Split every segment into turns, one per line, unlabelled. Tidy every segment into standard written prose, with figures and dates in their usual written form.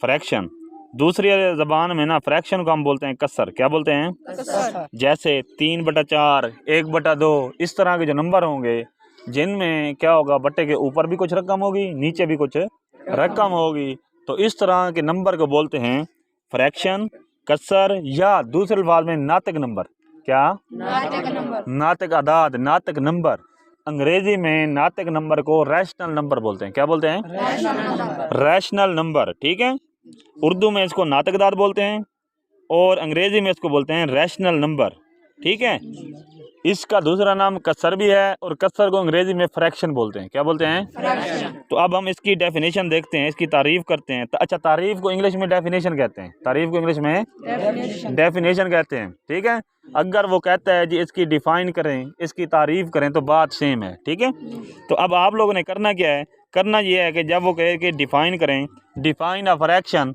Fraction. दूसरी ज़बान में ना फ्रैक्शन को हम बोलते हैं कसर। क्या बोलते हैं?
कसर।
जैसे 3/4, 1/2 इस तरह के जो नंबर होंगे जिनमें क्या होगा, बट्टे के ऊपर भी कुछ रकम होगी, नीचे भी कुछ रकम होगी, तो इस तरह के नंबर को बोलते हैं फ्रैक्शन, कसर, या दूसरे अल्फाज में नातिक नंबर। क्या?
नातिक नंबर।
नातिक आदाद, नातिक नंबर। अंग्रेजी में नातिक नंबर को रैशनल नंबर बोलते हैं। क्या बोलते हैं?
Rational number.
रैशनल नंबर, ठीक है। उर्दू में इसको नातिक आदाद बोलते हैं और अंग्रेजी में इसको बोलते हैं रैशनल नंबर, ठीक है। इसका दूसरा नाम कसर भी है और कसर को अंग्रेजी में फ्रैक्शन बोलते हैं। क्या बोलते हैं?
फ्रैक्शन।
तो अब हम इसकी डेफिनेशन देखते हैं, इसकी तारीफ करते हैं। अच्छा, तारीफ को इंग्लिश में डेफिनेशन कहते हैं, तारीफ को इंग्लिश में डेफिनेशन कहते हैं, ठीक है। अगर वो कहता है जी इसकी डिफाइन करें, इसकी तारीफ करें, तो बात सेम है, ठीक है। तो अब आप लोगों ने करना क्या है? करना ये है कि जब वो कहे कि डिफाइन करें, डिफाइन अ फ्रैक्शन,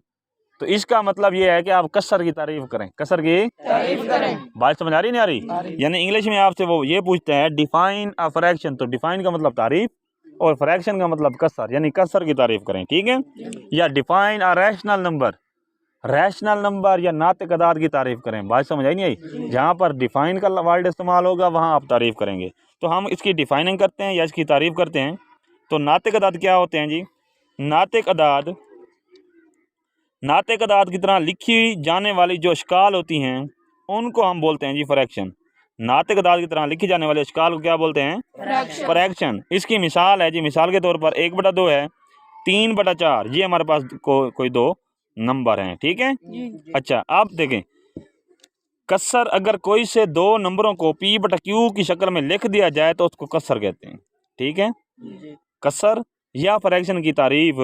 तो इसका मतलब ये है कि आप कसर की तारीफ करें, कसर की
तारीफ करें।
बात समझ आ रही नहीं आ रही? यानी इंग्लिश में आपसे वो ये पूछते हैं डिफाइन अ फ्रैक्शन, तो डिफाइन का मतलब तारीफ और फ्रैक्शन का मतलब कसर, यानी कसर की तारीफ करें, ठीक है। या define a rational number, rational number या नातिक अदाद की तारीफ करें। बात समझ आई नहीं आई? जहाँ पर डिफाइन का वर्ड इस्तेमाल होगा वहाँ आप तारीफ करेंगे। तो हम इसकी डिफाइनिंग करते हैं या इसकी तारीफ करते हैं। तो नातिक अदाद क्या होते हैं जी? नातिक अदाद, नातिक अदाद की तरह लिखी जाने वाली जो अशकाल होती हैं उनको हम बोलते हैं जी फ्रैक्शन। नातिक अदाद की तरह लिखी जाने वाले अशकाल को क्या बोलते हैं? फ्रैक्शन। इसकी मिसाल है जी, मिसाल के तौर पर 1/2 है, 3/4, ये हमारे पास कोई दो नंबर हैं, ठीक है। अच्छा, आप देखें कसर, अगर कोई से दो नंबरों को P/Q की शक्ल में लिख दिया जाए तो उसको कसर कहते हैं, ठीक है। कसर या फ्रैक्शन की तारीफ,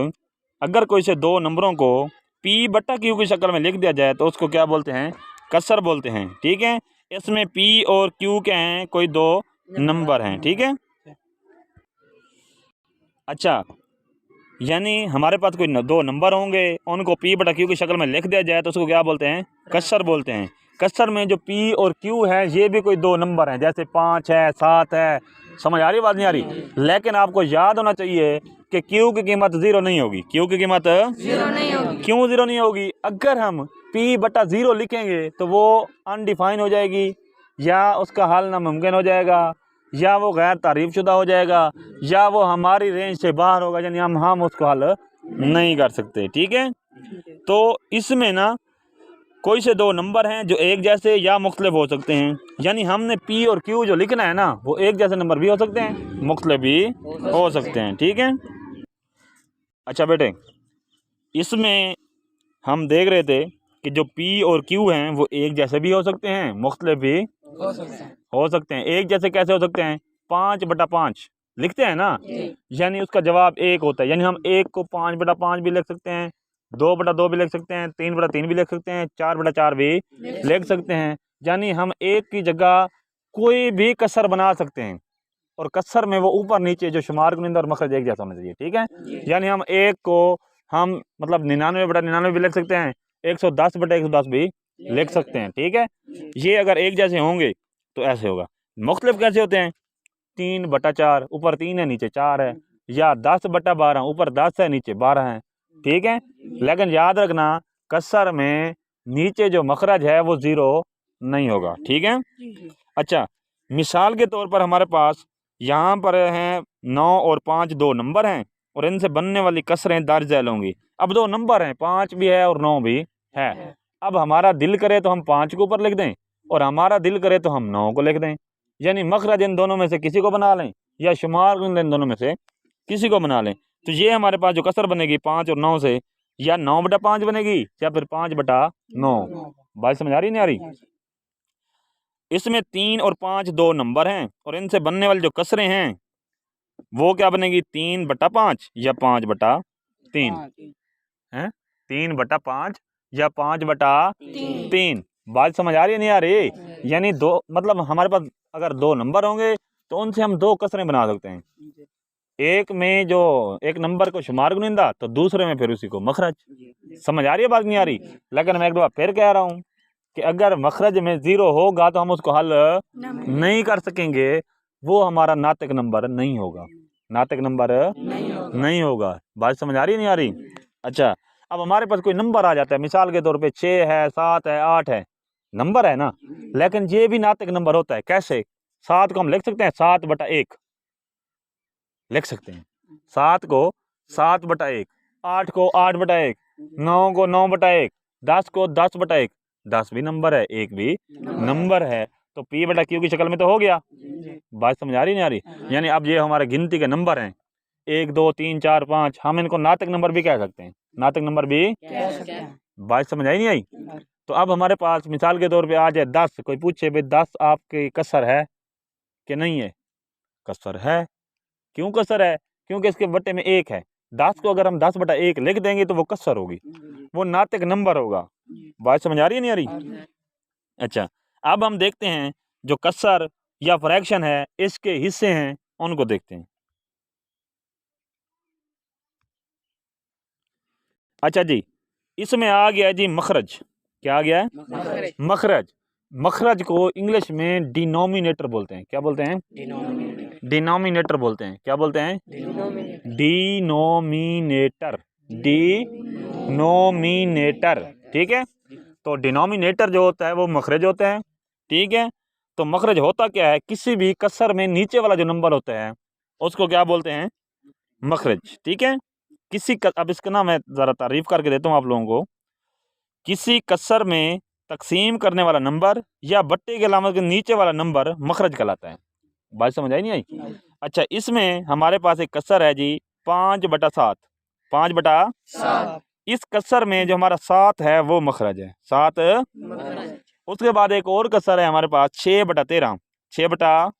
अगर कोई से दो नंबरों को P/Q की शक्ल में लिख दिया जाए तो उसको क्या बोलते हैं? कसर बोलते हैं, ठीक है। इसमें P और Q क्या हैं? कोई दो नंबर हैं, ठीक है। अच्छा, यानी हमारे पास कोई दो नंबर होंगे, उनको P/Q की शक्ल में लिख दिया जाए तो उसको क्या बोलते हैं? कसर बोलते हैं। कसर में जो P और Q है ये भी कोई दो नंबर हैं, जैसे 5 है, 7 है। समझ आ रही बात नहीं आ रही? लेकिन आपको याद होना चाहिए कि Q की कीमत 0 नहीं होगी। Q की कीमत
0 नहीं होगी।
क्यों 0 नहीं होगी? अगर हम P/0 लिखेंगे तो वो अनडिफाइन हो जाएगी, या उसका हल नामुमकिन हो जाएगा, या वो गैर तारीफ शुदा हो जाएगा, या वो हमारी रेंज से बाहर होगा, यानी हम उसको हल नहीं कर सकते, ठीक है। तो इसमें ना कोई से दो नंबर हैं जो एक जैसे या मुख्तलिफ हो सकते हैं, यानी हमने P और Q जो लिखना है ना वो एक जैसे नंबर भी हो सकते हैं, मुख्तलिफ भी हो सकते हैं, ठीक है। अच्छा बेटे, इसमें हम देख रहे थे कि जो P और Q हैं वो एक जैसे भी हो सकते हैं, मुख्तलिफ भी हो सकते हैं। एक जैसे कैसे हो सकते हैं? 5/5 लिखते हैं ना, यानी उसका जवाब 1 होता है, यानी हम 1 को 5/5 भी लिख सकते हैं, 2/2 भी लिख सकते हैं, 3/3 भी लिख सकते हैं, 4/4 भी लिख सकते हैं। यानी हम एक की जगह कोई भी कसर बना सकते हैं, और कसर में वो ऊपर नीचे जो शुमार कुनिंदा और मखरज एक जैसा होना चाहिए, ठीक है। यानी हम एक को हम मतलब 99/99 भी लिख सकते हैं, 110/110 भी लिख सकते हैं, ठीक है। ये अगर एक जैसे होंगे तो ऐसे होगा। मुख्तलिफ कैसे होते हैं? 3/4, ऊपर 3 है नीचे 4 है, या 10/12, ऊपर 10 है नीचे 12 है, ठीक है। लेकिन याद रखना कसर में नीचे जो मखरज है वो 0 नहीं होगा, ठीक है। अच्छा, मिसाल के तौर पर हमारे पास यहाँ पर हैं 9 और 5 दो नंबर हैं और इनसे बनने वाली कसरें दर्ज झैल होंगी। अब दो नंबर हैं, 5 भी है और 9 भी है। अब हमारा दिल करे तो हम 5 को ऊपर लिख दें और हमारा दिल करे तो हम 9 को लिख दें, यानी मखरज इन दोनों में से किसी को बना लें या शुमार इन दोनों में से किसी को बना लें। तो ये हमारे पास जो कसर बनेगी 5 और 9 से, या 9/5 बनेगी या फिर 5/9। बात समझ आ रही नहीं आ रही? इसमें 3 और 5 दो नंबर हैं और इनसे बनने वाली जो कसरें हैं वो क्या बनेगी? 3/5 या 5/3 हैं? 3/5 या 5/3। बात समझ आ रही है नहीं आ रही? यानी दो मतलब हमारे पास अगर दो नंबर होंगे तो उनसे हम दो कसरें बना सकते हैं, एक में जो एक नंबर को शुमार गुनिंदा तो दूसरे में फिर उसी को मखरज। समझ आ रही है बात नहीं आ रही? लेकिन मैं एक बार फिर कह रहा हूँ कि अगर मखरज में 0 होगा तो हम उसको हल नहीं कर सकेंगे, वो हमारा नातिक नंबर नहीं होगा, नातिक नंबर नहीं होगा। बात समझ आ रही नहीं आ रही? अच्छा, अब हमारे पास कोई नंबर आ जाता है, मिसाल के तौर पे 6 है, 7 है, 8 है, नंबर है ना, लेकिन ये भी नातिक नंबर होता है। कैसे? 7 को हम लिख सकते हैं 7/1, लिख सकते हैं 7 को 7/1, 8 को 8/1, 9 को 9/1, 10 को 10/1। 10 भी नंबर है, 1 भी नंबर है, तो P/Q की शक्ल में तो हो गया। बात समझ आ रही नहीं आ रही? यानी अब ये हमारे गिनती के नंबर हैं, 1 2 3 4 5, हम इनको नातिक नंबर भी कह सकते हैं, नातिक नंबर भी। बात समझ आई नहीं आई? तो अब हमारे पास मिसाल के तौर पे आ जाए 10, कोई पूछे भाई 10 आपकी कसर है कि नहीं है? कसर है। क्यों कसर है? क्योंकि इसके बट्टे में 1 है। 10 को अगर हम 10/1 लिख देंगे तो वो कसर होगी, वो नातिक नंबर होगा। बात समझ आ रही है नहीं आ रही? अच्छा, अब हम देखते हैं जो कसर या फ्रैक्शन है इसके हिस्से हैं उनको देखते हैं। अच्छा जी, इसमें आ गया जी मखरज। क्या आ गया है? मखरज। मखरज को इंग्लिश में डिनोमिनेटर बोलते हैं। क्या बोलते हैं? डिनोमिनेटर बोलते हैं। क्या बोलते हैं? डिनोमिनेटर। डिनोमिनेटर, ठीक है। तो डिनोमिनेटर जो होता है वो मखरज होता है, ठीक है। तो मखरज होता क्या है? किसी भी कसर में नीचे वाला जो नंबर होता है उसको क्या बोलते हैं? मखरज, ठीक है। अब इसका ना मैं ज़रा तारीफ करके देता हूँ आप लोगों को। किसी कसर में तकसीम करने वाला नंबर या बट्टे की अलामत के नीचे वाला नंबर मखरज कहलाता है। बात समझ आई नहीं आई? अच्छा, इसमें हमारे पास एक कसर है जी 5/7। 5/7। इस कसर में जो हमारा 7 है वो मखरज है, 7। उसके बाद एक और कसर है हमारे पास 6/13। 6/13,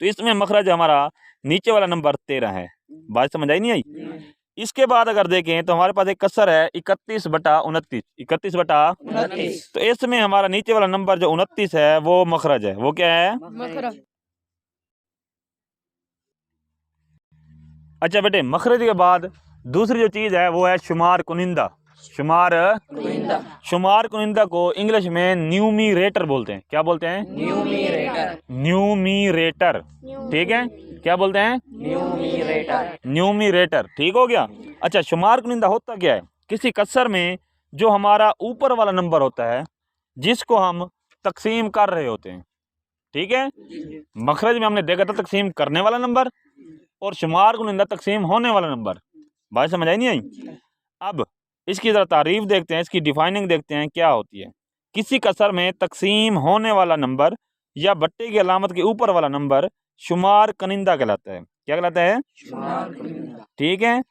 तो इसमें मखरज हमारा नीचे वाला नंबर 13 है। बात समझ आई नहीं आई? इसके बाद अगर देखें तो हमारे पास एक कसर है 31/29। 31/29, तो इसमें हमारा नीचे वाला नंबर जो 29 है वो मखरज है। वो क्या है?
मखरज।
अच्छा बेटे, मखरज के बाद दूसरी जो चीज़ है वो है शुमार कुनिंदा। शुमार कुनिंदा को इंग्लिश में न्यूमीरेटर बोलते हैं। क्या बोलते हैं? न्यूमीरेटर, ठीक है। क्या बोलते हैं? न्यूमीरेटर, ठीक हो गया। अच्छा, शुमार कुनिंदा होता क्या है? किसी कसर में जो हमारा ऊपर वाला नंबर होता है जिसको हम तकसीम कर रहे होते हैं, ठीक है। मखरज में हमने देखा था तकसीम करने वाला नंबर, और शुमार कुनिंदा तकसीम होने वाला नंबर। बात समझ आई नहीं आई? अब इसकी ज़रा तारीफ देखते हैं, इसकी डिफाइनिंग देखते हैं क्या होती है। किसी कसर में तकसीम होने वाला नंबर या बट्टे की अलामत के ऊपर वाला नंबर शुमार कनिंदा कहलाता है। क्या कहलाता है? ठीक है।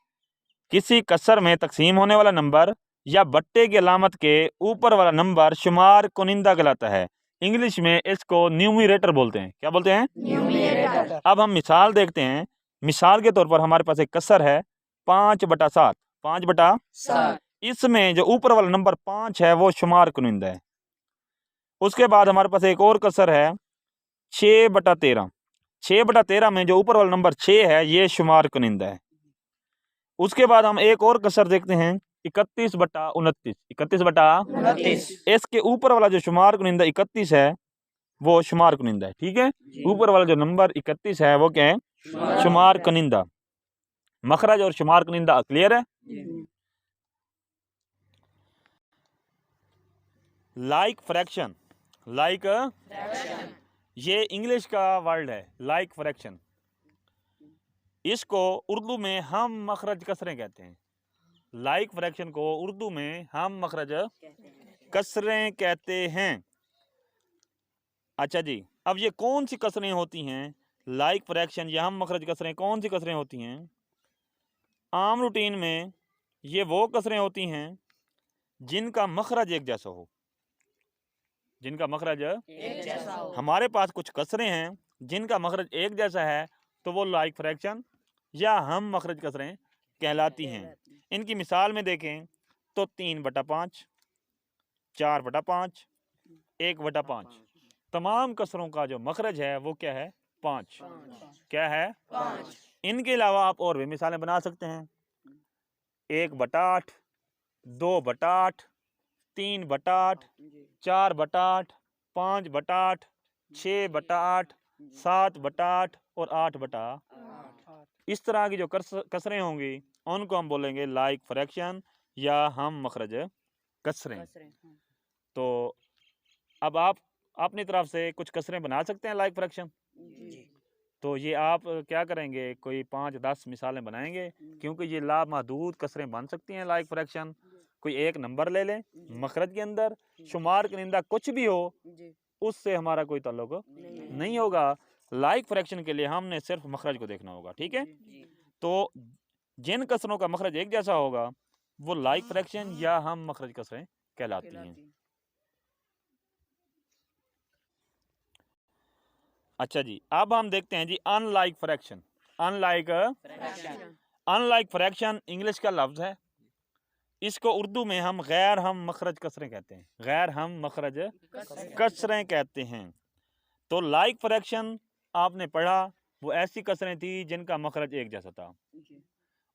किसी कसर में तकसीम होने वाला नंबर या बट्टे की अलामत के ऊपर वाला नंबर शुमार कुनिंदा कहलाता है। इंग्लिश में इसको न्यूमरेटर बोलते हैं। क्या बोलते हैं? अब हम मिसाल देखते हैं। मिसाल के तौर पर हमारे पास एक कसर है 5/7। 5/7, इसमें जो ऊपर वाला नंबर 5 है वो शुमार कुनिंदा है। उसके बाद हमारे पास एक और कसर है 6/13। 6/13 में जो ऊपर वाला नंबर 6 है ये शुमार कुनिंदा है। उसके बाद हम एक और कसर देखते हैं 31/29। 31/29, इसके ऊपर वाला जो शुमार कुनिंदा 31 है वो शुमार कुनिंदा है, ठीक है। ऊपर वाला जो नंबर 31 है वो क्या है? शुमार कुनिंदा। मखरज और शुमार कुनिंदा क्लियर है? Like fraction. लाइक, ये इंग्लिश का वर्ड है, लाइक फ्रैक्शन। इसको उर्दू में हम मखरज कसरें कहते हैं। लाइक फ्रैक्शन को उर्दू में हम मखरज कसरें कहते हैं। अच्छा जी, अब ये कौन सी कसरें होती हैं? लाइक फ्रैक्शन या हम मखरज कसरें कौन सी कसरें होती हैं? आम रूटीन में ये वो कसरें होती हैं जिनका मखरज एक जैसा हो। जिनका मखरज एक जैसा हो। हमारे पास कुछ कसरें हैं जिनका मखरज एक जैसा है, तो वो लाइक फ्रैक्शन या हम मखरज कसरें कहलाती हैं। इनकी मिसाल में देखें तो 3/5, 4/5, 1/5। तमाम कसरों का जो मखरज है वो क्या है? 5। क्या है? 5। इनके अलावा आप और भी मिसालें बना सकते हैं। 1/8, 2/8, 3/8, 4/8, 5/8, 6/8, 7/8 और 8/8। इस तरह की जो कसरें होंगी उनको हम बोलेंगे लाइक फ्रैक्शन या हम मखरज कसरें।
कसरें, हाँ।
तो अब आप अपनी तरफ से कुछ कसरें बना सकते हैं लाइक फ्रैक्शन।
जी।
तो ये आप क्या करेंगे, कोई 5-10 मिसालें बनाएंगे, क्योंकि ये लामहदूद कसरें बन सकती हैं लाइक फ्रैक्शन। कोई एक नंबर ले लें
जी।
मखरज के अंदर, शुमार कनिंदा कुछ भी हो,
जी।
उससे हमारा कोई ताल्लुक
नहीं।
नहीं होगा। लाइक फ्रैक्शन के लिए हमने सिर्फ मखरज को देखना होगा, ठीक है।
जी।
तो जिन कसरों का मखरज एक जैसा होगा वो लाइक फ्रैक्शन या हम मखरज कसरें कहलाती हैं।
कहलाती।
अच्छा जी, अब हम देखते हैं जी unlike fraction. Unlike
fraction.
Unlike fraction English का लफ्ज़ है, इसको उर्दू में हम गैर हम मखरज कसरें कहते हैं। गैर हम मखरज
कसरें।
कसरें कहते हैं। तो लाइक फ्रैक्शन आपने पढ़ा, वो ऐसी कसरें थी जिनका मखरज एक जैसा था।
जी।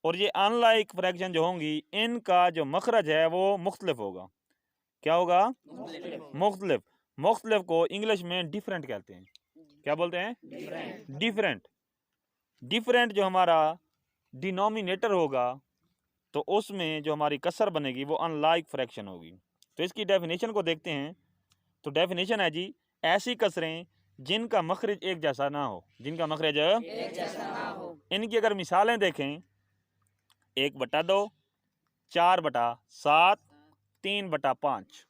और ये अनलाइक फ्रैक्शन जो होंगी, इनका जो मखरज है वो मुख्तलिफ होगा। क्या होगा? मुख्तलिफ। मुख्तलिफ को इंग्लिश में डिफरेंट कहते हैं। क्या बोलते हैं?
डिफरेंट।
डिफरेंट। डिफरेंट जो हमारा डिनोमिनेटर होगा, तो उसमें जो हमारी कसर बनेगी वो अनलाइक फ्रैक्शन होगी। तो इसकी डेफिनेशन को देखते हैं। तो डेफिनेशन है जी, ऐसी कसरें जिनका मखरज एक जैसा ना हो। जिनका मखरज
एक जैसा ना हो।
इनकी अगर मिसालें देखें, 1/2, 4/7, 3/5,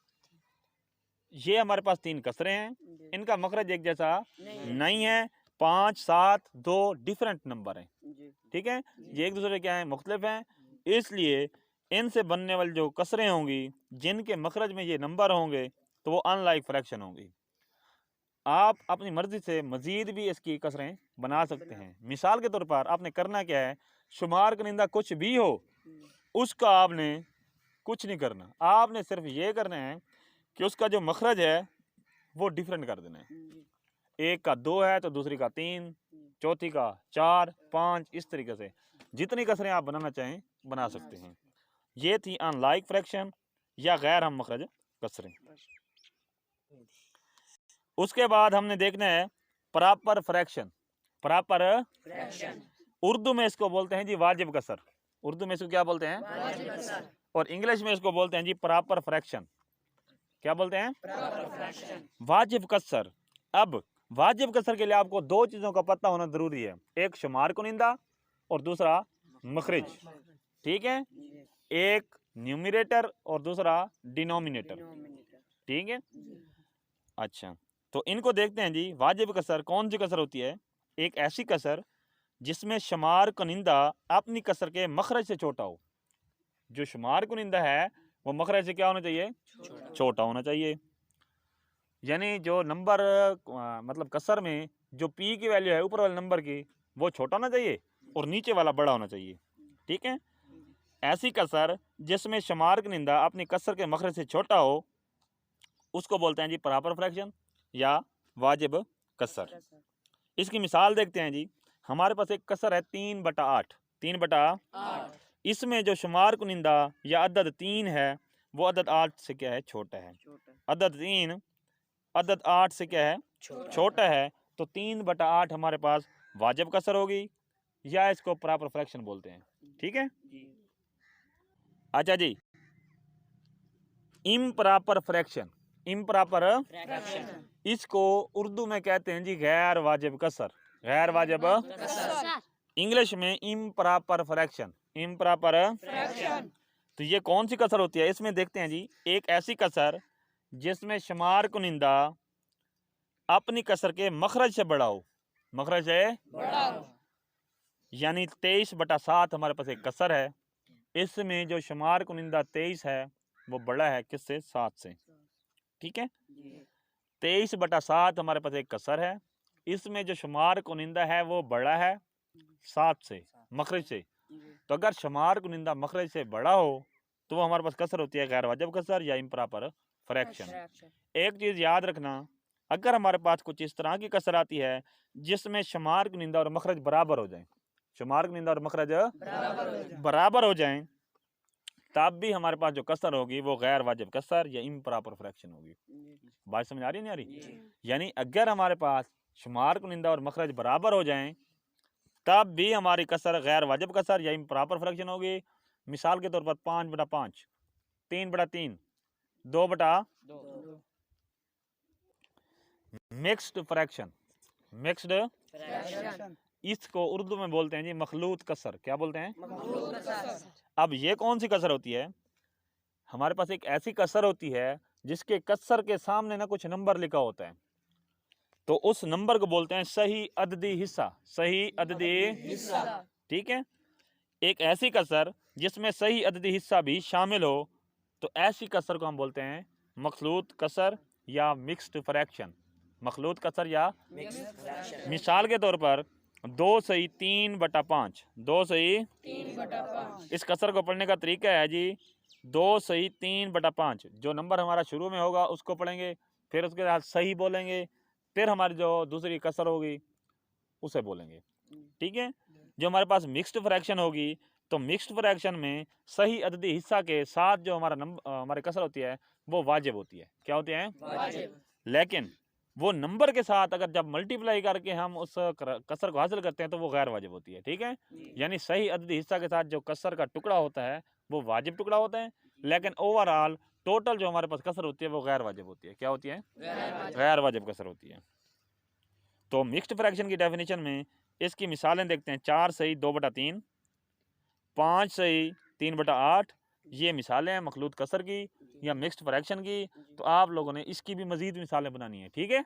ये हमारे पास 3 कसरें हैं।
जी।
इनका मखरज एक जैसा
नहीं।
नहीं है। 5, 7, 2 डिफरेंट नंबर हैं,
जी।
ठीक है। ये एक दूसरे क्या हैं? मुख्तलिफ हैं। इसलिए इनसे बनने वाली जो कसरें होंगी, जिनके मखरज में ये नंबर होंगे, तो वो अनलाइक फ्रैक्शन होंगी। आप अपनी मर्जी से मजीद भी इसकी कसरें बना सकते हैं। मिसाल के तौर पर आपने करना क्या है, शुमार कनिंदा कुछ भी हो, उसका आपने कुछ नहीं करना। आपने सिर्फ ये करना है कि उसका जो मखरज है वो डिफरेंट कर देना है।
जी।
एक का 2 है तो दूसरी का 3, चौथी का 4, 5, इस तरीके से जितनी कसरें आप बनाना चाहें बना सकते हैं। ये थी अनलाइक फ्रैक्शन या गैर हम मखरज कसरें। उसके बाद हमने देखना है proper fraction. Proper
fraction.
Urdu में इसको बोलते हैं जी वाजिब कसर। उर्दू में इसको क्या बोलते हैं?
वाजिब कसर।
और इंग्लिश में इसको बोलते हैं जी प्रॉपर फ्रैक्शन। क्या बोलते हैं?
Proper fraction.
वाजिब कसर। अब वाजिब कसर के लिए आपको 2 चीज़ों का पता होना ज़रूरी है, एक शुमार कुनिंदा और दूसरा मखरज, ठीक है।
जी।
एक न्यूमरेटर और दूसरा डिनोमिनेटर,
डिनोमिनेटर।
ठीक है।
जी।
अच्छा, तो इनको देखते हैं जी। वाजिब कसर कौन सी कसर होती है? एक ऐसी कसर जिसमें शुमार कुनिंदा अपनी कसर के मखरज से छोटा हो। जो शुमार कुनिंदा है वो मखरज से क्या होना चाहिए? छोटा होना चाहिए। यानी जो नंबर मतलब कसर में जो पी की वैल्यू है ऊपर वाले नंबर की, वो छोटा होना चाहिए और नीचे वाला बड़ा होना चाहिए, ठीक है। ऐसी कसर जिसमें शुमार कुनिंदा अपनी कसर के मखरज से छोटा हो, उसको बोलते हैं जी प्रॉपर फ्रैक्शन या वाजिब कसर। इसकी मिसाल देखते हैं जी। हमारे पास एक कसर है 3/8। 3/8। इसमें जो शुमार कुनिंदा या अदद 3 है, वो अदद 8 से क्या है? छोटा है। अदद 3 अदद 8 से क्या है? छोटा है। तो 3/8 हमारे पास वाजिब कसर होगी या इसको प्रॉपर फ्रैक्शन बोलते हैं, ठीक है। अच्छा जी, इम्प्रॉपर फ्रैक्शन। Improper
fraction.
इसको उर्दू में कहते हैं जी गैर वाजिब कसर। गैर वाजिब
कसर।
इंग्लिश में इम्प्रॉपर फ्रैक्शन। Improper
fraction.
तो ये कौन सी कसर होती है? इसमें देखते हैं जी, एक ऐसी कसर जिसमें शुमार कुनिंदा अपनी कसर के मखरज से बड़ा हो। मखरज से
बड़ा हो।
यानी 23/7 हमारे पास एक कसर है। इसमें जो शुमार कुनिंदा 23 है वो बड़ा है किससे? 7 से, ठीक है। 23/7 हमारे पास एक कसर है। इसमें जो शुमार कुनिंदा है वो बड़ा है 7 से, मखरज से। तो अगर शुमार कुनिंदा मखरज से बड़ा हो तो वो हमारे पास कसर होती है गैर वाजिब कसर या इम्प्रॉपर फ्रैक्शन। एक चीज़ याद रखना, अगर हमारे पास कुछ इस तरह की कसर आती है जिसमें शुमार कुनिंदा और मखरज बराबर हो जाए, शुमार कुनिंदा और मखरज बराबर हो जाएं, तब भी हमारे पास जो कसर होगी वो गैर वाजिब कसर या इम्प्रॉपर फ्रैक्शन होगी। बात समझ आ रही नहीं आ रही? यानी अगर हमारे पास शुमार कुनिंदा और मखरज बराबर हो जाएं, तब भी हमारी कसर गैर वाजिब कसर या इम्प्रॉपर फ्रैक्शन होगी। मिसाल के तौर पर 5/5, 3/3, 2/2। मिक्स्ड फ्रैक्शन, मिक्स्ड, इसको उर्दू में बोलते हैं जी मखलूत कसर। क्या बोलते हैं? अब ये कौन सी कसर होती है? हमारे पास एक ऐसी कसर होती है जिसके कसर के सामने ना कुछ नंबर लिखा होता है, तो उस नंबर को बोलते हैं सही अददी हिस्सा। सही अददी हिस्सा, ठीक है। एक ऐसी कसर जिसमें सही अददी हिस्सा भी शामिल हो, तो ऐसी कसर को हम बोलते हैं मखलूत कसर या मिक्स्ड फ्रैक्शन। मखलूत कसर या मिसाल के तौर पर 2 सही 3/5, 2 सही
3/5।
इस कसर को पढ़ने का तरीका है जी 2 सही 3/5। जो नंबर हमारा शुरू में होगा उसको पढ़ेंगे, फिर उसके साथ सही बोलेंगे, फिर हमारी जो दूसरी कसर होगी उसे बोलेंगे, ठीक है। जो हमारे पास मिक्स्ड फ्रैक्शन होगी, तो मिक्स्ड फ्रैक्शन में सही अददी हिस्सा के साथ जो हमारा हमारी कसर होती है वो वाजिब होती है। क्या होती है?
वाजिब।
लेकिन वो नंबर के साथ अगर जब मल्टीप्लाई करके हम उस कसर को हासिल करते हैं तो वो गैर वाजिब होती है, ठीक है। यानी सही अददी हिस्सा के साथ जो कसर का टुकड़ा होता है वो वाजिब टुकड़ा होता है, लेकिन ओवरऑल टोटल जो हमारे पास कसर होती है वो गैर वाजिब होती है। क्या होती है? गैर वाजिब कसर होती है। तो मिक्स्ड फ्रैक्शन की डेफिनेशन में इसकी मिसालें देखते हैं। 4 सही 2/3, 5 सही 3/8। ये मिसालें हैं मखलूत कसर की या मिक्स्ड फ्रैक्शन की। तो आप लोगों ने इसकी भी मजीद मिसालें बनानी है, ठीक है।